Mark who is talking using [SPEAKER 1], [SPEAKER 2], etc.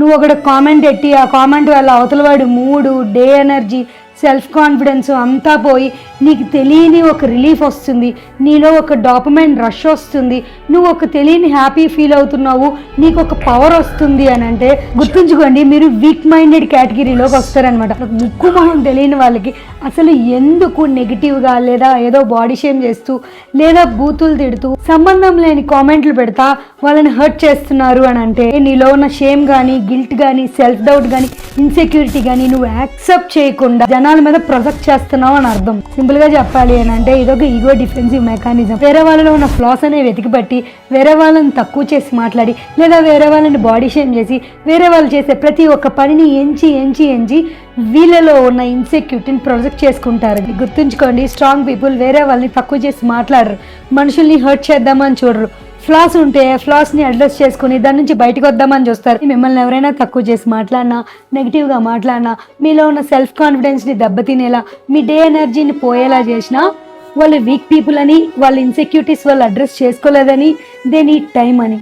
[SPEAKER 1] నువ్వు ఒకటి కామెంట్ పెట్టి ఆ కామెంట్ వల్ల అవతల వాడి మూడు డే ఎనర్జీ సెల్ఫ్ కాన్ఫిడెన్స్ అంతా పోయి నీకు తెలియని ఒక రిలీఫ్ వస్తుంది, నీలో ఒక డాపమైన్ రష్ వస్తుంది, నువ్వు ఒక తెలియని హ్యాపీ ఫీల్ అవుతున్నావు, నీకు ఒక పవర్ వస్తుంది అని అంటే గుర్తుంచుకోండి, మీరు వీక్ మైండెడ్ కేటగిరీలోకి వస్తారనమాట. ముక్కు మొహం తెలియని వాళ్ళకి అసలు ఎందుకు నెగిటివ్గా లేదా ఏదో బాడీ షేమ్ చేస్తూ లేదా బూతులు తిడుతూ సంబంధం లేని కామెంట్లు పెడతా వాళ్ళని హర్ట్ చేస్తున్నారు అని అంటే నీలో ఉన్న షేమ్ కానీ గిల్ట్ కానీ సెల్ఫ్ డౌట్ కానీ ఇన్సెక్యూరిటీ కానీ నువ్వు యాక్సెప్ట్ చేయకుండా జనాల మీద ప్రొజెక్ట్ చేస్తున్నావు అని అర్థం. సింపుల్ గా చెప్పాలి అని అంటే ఇదొక ఈగో డిఫెన్సివ్ మెకానిజం. వేరే వాళ్ళలో ఉన్న ఫ్లాస్ అనేవి వెతికిపట్టి వేరే వాళ్ళని తక్కువ చేసి మాట్లాడి లేదా వేరే వాళ్ళని బాడీ షేమ్ చేసి వేరే వాళ్ళు చేసే ప్రతి ఒక్క పనిని ఎంచి వీళ్ళలో ఉన్న ఇన్సెక్యూరిటీని ప్రొజెక్ట్ చేసుకుంటారు. గుర్తుంచుకోండి, స్ట్రాంగ్ పీపుల్ వేరే వాళ్ళని తక్కువ చేసి మాట్లాడరు, మనుషుల్ని హర్ట్ చేద్దామని చూడరు. ఫ్లాస్ ఉంటే ఫ్లాస్ని అడ్రస్ చేసుకుని దాని నుంచి బయటకు వద్దామని చూస్తారు. మిమ్మల్ని ఎవరైనా తక్కువ చేసి మాట్లాడినా నెగిటివ్గా మాట్లాడినా మీలో ఉన్న సెల్ఫ్ కాన్ఫిడెన్స్ని దెబ్బతినేలా మీ డే ఎనర్జీని పోయేలా చేసినా వాళ్ళు వీక్ పీపుల్ అని వాళ్ళ ఇన్సెక్యూరిటీస్ వాళ్ళు అడ్రస్ చేసుకోలేదని దే నీడ్ టైం అని.